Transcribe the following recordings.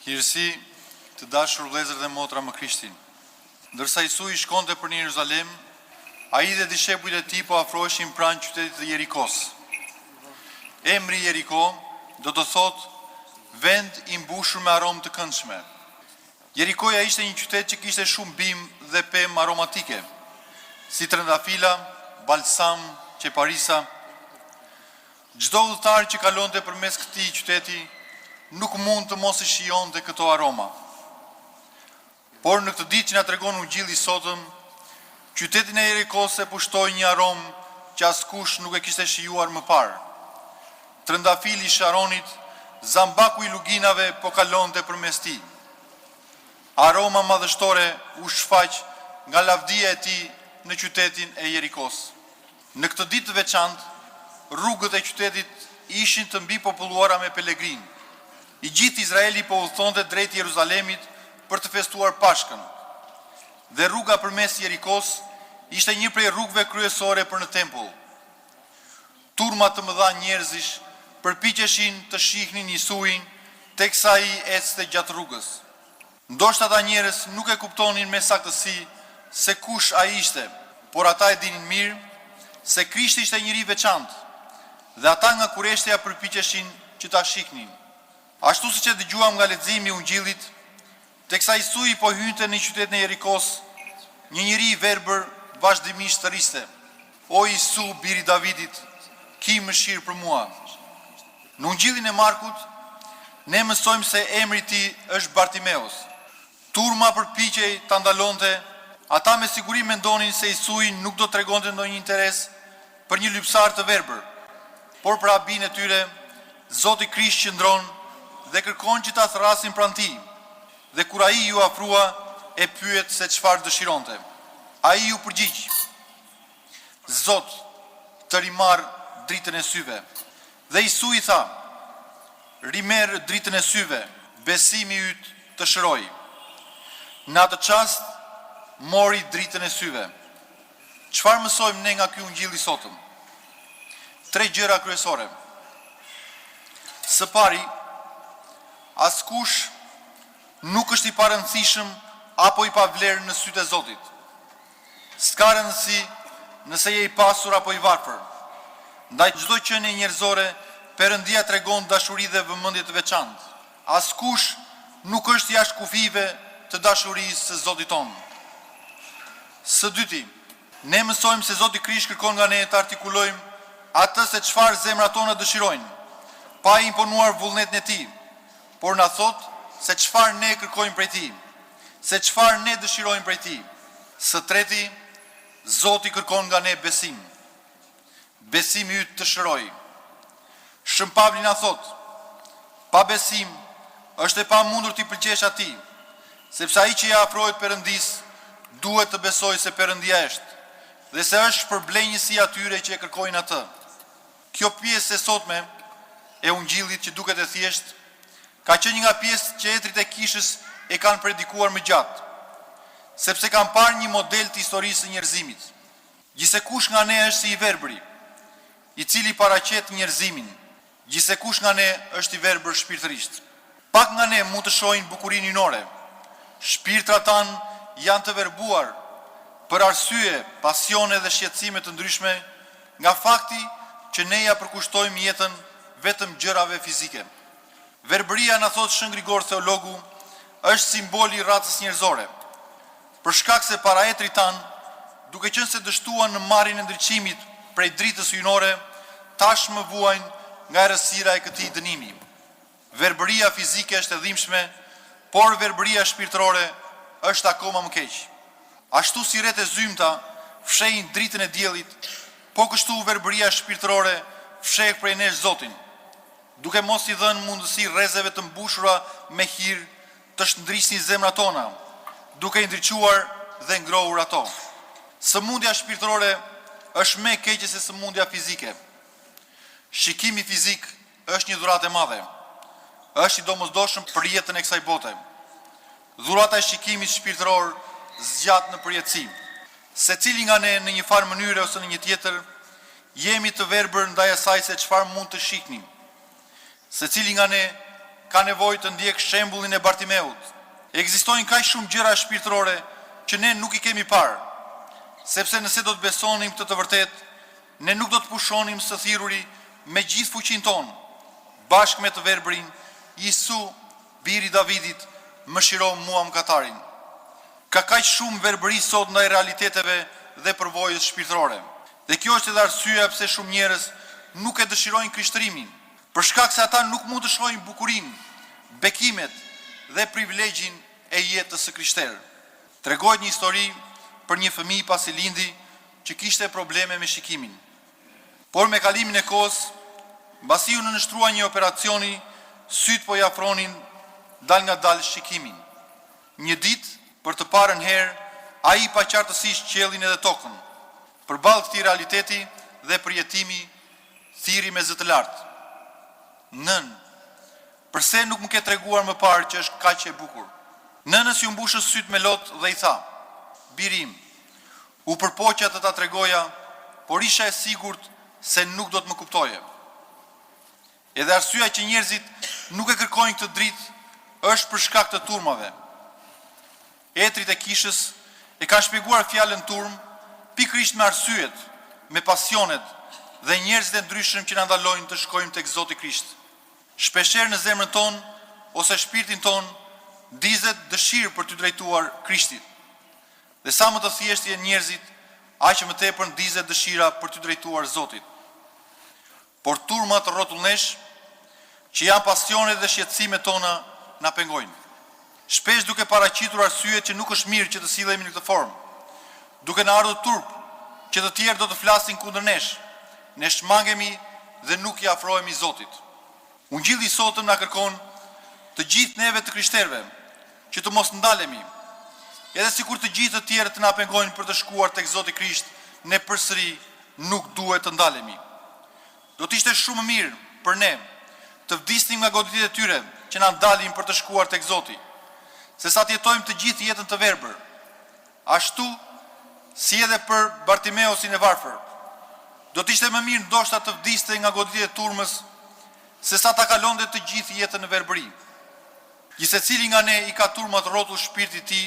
Hirësi të dashur vëllezër dhe motra më Krishtin. Ndërsa Isu i shkonte për në Jeruzalem, ai dhe dishepujt e tij po afroheshin pranë qytetit të Jerikos. Emri Jeriko do të thotë vend i mbushur me aromë të këndshme. Jerikoja ishte një qytet që kishte shumë bimë dhe pemë aromatike, si trëndafila, balsam, qeparisa. Çdo udhëtar që kalonte përmes këtij qyteti nuk mund të mos i shijonte këto aroma. Por në këtë ditë që na tregon Ungjilli i sotëm, qytetin e Jerikos e pushtoi një aromë që askush nuk e kishte shijuar më parë. Trëndafili i Sharonit, zambaku i luginave po kalonte përmes tij. Aroma madhështore u shfaq nga lavdia e tij në qytetin e Jerikos. Në këtë ditë të veçantë, rrugët e qytetit ishin të mbi populluara me pelegrinë. I gjithë Izraeli po udhëtonte drejt Jeruzalemit për të festuar Pashkën. Dhe rruga përmes Jerikos ishte një prej rrugëve kryesore për në tempull. Turma të mëdha njerëzish përpiqeshin të shihnin Isuin teksa ai ecste gjatë rrugës. Ndoshta ata njerëz nuk e kuptonin me saktësi se kush ai ishte, por ata e dinin mirë se Krishti ishte njëri veçantë dhe ata nga Kureshtja përpiqeshin që ta shihnin. Ashtu siç e dëgjuam nga leximi i Ungjillit, teksa Isui po hynte në qytetin e Jerikos, një njeri i verbër vazhdimisht thëriste: "O Isu, biri i Davidit, ki mëshirë për mua." Në Ungjillin e Markut ne mësojmë se emri i tij është Bartimeus. Turma përpiqej ta ndalonte, ata me siguri mendonin se Isui nuk do tregonte ndonjë interes për një lypsar të verbër, por për habin e tyre Zoti Krisht qëndron dhe kërkon që ta thrasin pranë tij. Dhe kur ai ju afrua, e pyet se çfarë dëshironte. Ai ju përgjigj: "Zot, të rimarr dritën e syve." Dhe Isu i tha: "Rimerr dritën e syve, besimi yt të shëroi." Në atë çast mori dritën e syve. Çfarë mësojmë ne nga ky ungjilli i sotëm? 3 gjëra kryesore. Së pari, askush nuk është i parëndësishëm apo i pavlerë në sytë e Zotit. S'ka rëndësi nëse je i pasur apo i varfër. Ndaj çdo qenie njerëzore, Perëndia tregon dashuri dhe vëmendje të veçantë. Askush nuk është jashtë kufive të dashurisë së Zotit tonë. Së dyti, ne mësojmë se Zoti Krisht kërkon nga ne të artikulojmë atë se çfarë zemrat tona dëshirojnë, pa imponuar vullnetin e tij, por na thot se çfarë ne kërkojmë prej tij, se çfarë ne dëshirojmë prej tij. Së treti, Zoti kërkon nga ne besim. Besimi yt të shëroj. Shën Pavli na thot: "Pa besim është e pamundur t'i pëlqesh atij, sepse ai që ja afrohet Perëndisë duhet të besojë se Perëndia është dhe se është shpërblenjësi atyre që e kërkojnë atë." Kjo pjesë e sotme e ungjillit që duket e thjeshtë, ka qenë një nga pjesë që etrit e kishës e kanë predikuar më gjatë, sepse kanë parë një model të historisë së njerëzimit. Gjithsekush nga ne është si i verbëri, i cili paraqet njerëzimin. Gjithsekush nga ne është i verbër shpirtërisht. Pak nga ne mund të shohin bukurinë hyjnore. Shpirtrat tanë janë të verbuar për arsye, pasione dhe shqetësime të ndryshme nga fakti që ne ja përkushtojmë jetën vetëm gjërave fizike. Verbëria, na thot Shën Grigor Theologu, është simboli i racës njerëzore. Për shkak se paraetrit tanë, duke qenë se dështuan në marrjen e ndriçimit prej dritës hyjnore, tashmë vuajnë nga errësira e këtij dënimi. Verbëria fizike është e dhimbshme, por verbëria shpirtërore është akoma më keq. Ashtu si rreth e zymta fshehin dritën e diellit, po kështu verbëria shpirtërore fsheh prej nesh Zotin, duke mos i dhënë mundësi rrezeve të mbushura me hir të shndrisnin zemrat tona, duke i ndriçuar dhe ngrohur ato. Sëmundja shpirtërore është më e keqe se sëmundja fizike. Shikimi fizik është një dhuratë e madhe. Është i domosdoshëm për jetën e kësaj bote. Dhurata e shikimit shpirtëror zgjat në përjetësi. Secili nga ne në një farë mënyre ose në një tjetër jemi të verbër ndaj asaj se çfarë mund të shihnim. Secili nga ne ka nevojë të ndjek shembullin e Bartimeut. Ekzistojnë kaq shumë gjëra shpirtërore që ne nuk i kemi parë, sepse nëse do të besonim këtë të vërtet, ne nuk do të pushonim së thirruri me gjithë fuqinë tonë, bashkë me të verbrin, Isu, biri i Davidit, mëshiro mua mëkatarin. Ka kaq shumë verbëri sot ndaj realiteteve dhe përvojës shpirtërore. Dhe kjo është edhe arsyeja pse shumë njerëz nuk e dëshirojnë krishtërimin, për shkak se ata nuk mund të shohin bukurinë, bekimet dhe privilegjin e jetës së krishterë. Tregohet një histori për një fëmijë pasi lindi që kishte probleme me shikimin. Por me kalimin e kohës, mbasi u nënshtrua një operacioni, syt po i afronin dal nga dal shikimin. Një ditë, për të parën herë, ai pa qartësisht qiellin edhe tokën. Përballë këtij realiteti dhe përjetimi, thiri me zë të lartë: "Nën, pse nuk më ke treguar më parë që është kaq e bukur?" Nënës ju mbushën syt me lot dhe i tha: "Birim, u përpoqja të ta tregoja, por isha e sigurt se nuk do të më kuptoje." Edhe arsyeja që njerëzit nuk e kërkojnë këtë dritë është për shkak të turmave. Etrit e kishës e kanë shpjeguar fjalën turm pikërisht me arsyet, me pasionet dhe njerëzit e ndryshëm që na ndalojnë të shkojmë tek Zoti Krisht. Shpeshherë në zemrën tonë ose shpirtin tonë dizet dëshirë për të drejtuar Krishtit. Dhe sa më të thjeshtë janë njerëzit, aq më tepër ndizet dëshira për të drejtuar Zotit. Por turmat rrotullnesh, që janë pasionet dhe shqetësimet tona, na pengojnë. Shpesh duke paraqitur arsyet që nuk është mirë që të sillemi në këtë formë, duke na ardhur turp që të tjerë do të flasin kundër nesh, ne shmangemi dhe nuk i afrohemi Zotit. Ungjilli i sotëm na kërkon të gjithë neve të krishterëve që të mos ndalemi, edhe sikur të gjithë të tjerët na pengojnë për të shkuar tek Zoti Krisht, ne përsëri nuk duhet të ndalemi. Do të ishte shumë mirë për ne të vdisnim nga goditjet e tyre që na ndalin për të shkuar tek Zoti, sesa të jetojmë të gjithë jetën të verbër, ashtu si edhe për Bartimeusin e varfër. Do të ishte më mirë ndoshta të vdiste nga goditjet e turmës, sesa ta kalonte të gjithë jetën në verbëri. Gjithsecili nga ne i ka turmat rrotull shpirtit të tij,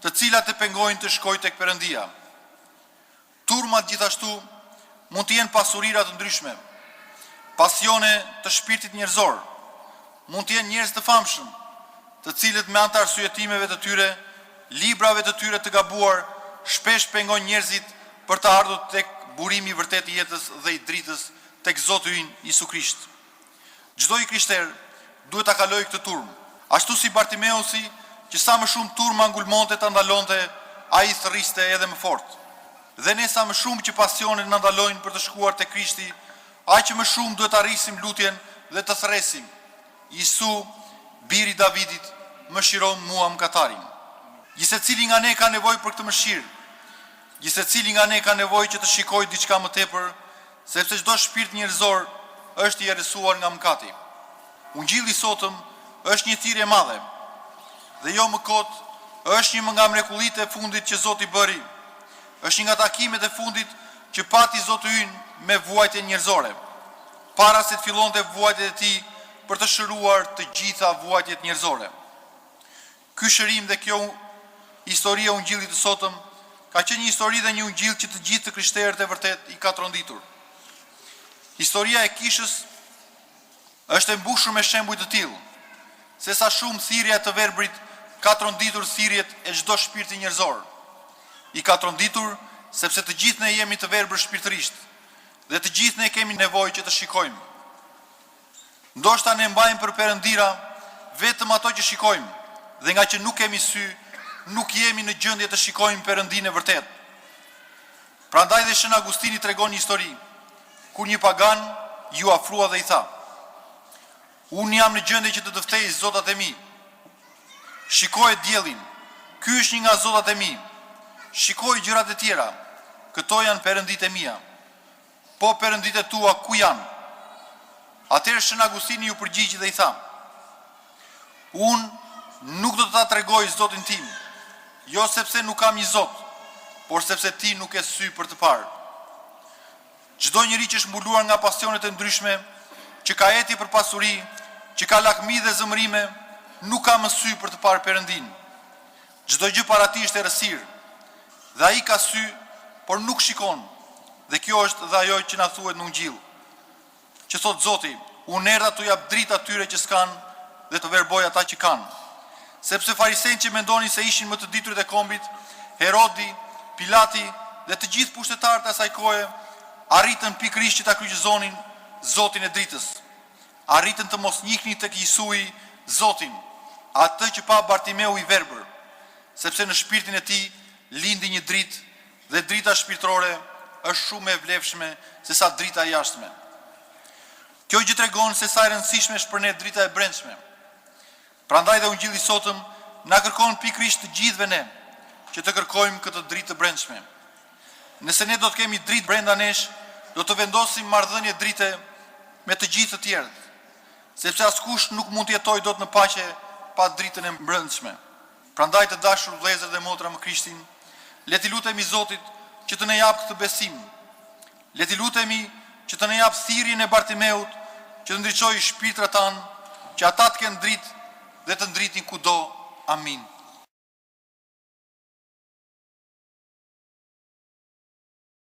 të cilat e pengojnë të shkojë tek Perëndia. Turmat gjithashtu mund të jenë pasurira të ndryshme, pasione të shpirtit njerëzor, mund të jenë njerëz të famshëm, të cilët me anë të arsyetimeve të tyre, librave të tyre të gabuar, shpesh pengojnë njerëzit për të ardhur tek burimi i vërtetë i jetës dhe i dritës tek Zoti ynë Isu Krisht. Çdo i krishter duhet ta kalojë këtë turm, ashtu si Bartimeusi, që sa më shumë turma ngulmonte ta ndalonte, ai thërriste edhe më fort. Dhe ne sa më shumë që pasionet na ndalojnë për të shkuar tek Krishti, aq më shumë duhet të arrisim lutjen dhe të thërresim: Isu, biri i Davidit, mëshiro mua mëkatarin. Gjithsecili nga ne ka nevojë për këtë mëshirë. Gjithsecili nga ne ka nevojë që të shikojë diçka më tepër, sepse çdo shpirt njerëzor është i errësuar nga mëkati. Ungjilli i sotëm është një thirrje e madhe. Dhe jo më kot, është një nga mrekullitë e fundit që Zoti bëri. Është një nga takimet e fundit që pati Zoti ynë me vuajtjen njerëzore, para se të fillonte vuajtjet e tij për të shëruar të gjitha vuajtjet njerëzore. Ky shërim dhe kjo historia e ungjillit të sotëm ka qenë një histori dhe një ungjill që të gjithë të krishterët e vërtet i ka tronditur. Historia e kishës është e mbushur me shembuj të tillë, se sa shumë thirrja të verbrit ka tronditur thirrjet e çdo shpirti njerëzor. I ka tronditur sepse të gjithë ne jemi të verbër shpirtërisht dhe të gjithë ne kemi nevojë që të shikojmë. Ndoshta ne mbajmë për perëndira vetëm ato që shikojmë, dhe nga që nuk kemi sy, nuk jemi në gjendje të shikojmë Perëndinë e vërtet. Prandaj dhe Shën Agustini tregon një histori, kur një pagan ju afrua dhe i tha: "Unë jam në gjendje që të dëftej zotat e mi. Shikoj diellin, ky është një nga zotat e mi. Shikoj gjërat e tjera, këto janë perënditë e mia. Po perënditë e tua ku janë?" Atëherë Shën Agustini ju përgjigj dhe i tha: "Unë nuk do të ta tregoj Zotin tim, jo sepse nuk kam një Zot, por sepse ti nuk ke sy për të parë." Çdo njeri që është mbuluar nga pasionet e ndryshme, që ka eti për pasuri, që ka lakmi dhe zëmrime, nuk ka më sy për të parë Perëndin. Çdo gjë para tij është errësirë, dhe ai ka sy, por nuk shikon. Dhe kjo është dhe ajo që na thuhet në Ungjil. Që thot Zoti, unë erdha t'u jap dritë atyre që s'kan dhe të verboj ata që kanë. Sepse farisejtë që mendonin se ishin më të diturit e kombit, Herodi, Pilati dhe të gjithë pushtetarët e asaj kohe arritën pikërisht që ta kryqëzonin Zotin e dritës. Arritën të mos njihnin tek Jesui Zotin, atë që pa Bartimeu i verbër, sepse në shpirtin e tij lindi një dritë dhe drita shpirtërore është shumë e vlefshme se sa drita e jashtme. Kjo gjë tregon se sa e rëndësishme është për ne drita e brendshme. Prandaj dhe Ungjilli i sotëm na kërkon pikërisht të gjithëve ne që të kërkojmë këtë dritë të brendshme. Nëse ne do të kemi dritë brenda nesh, do të vendosim marrëdhënie drite me të gjithë të tjerët, sepse askush nuk mund të jetojë dot në paqe pa dritën e brendshme. Prandaj të dashur vëllezër dhe motra në Krishtin, le t'i lutemi Zotit që të na jap këtë besim. Le t'i lutemi që të na jap thirrjen e Bartimeut, që të ndriçojë shpirtrat tanë, që ata të kenë dritë dhe të ndritin kudo. Amin.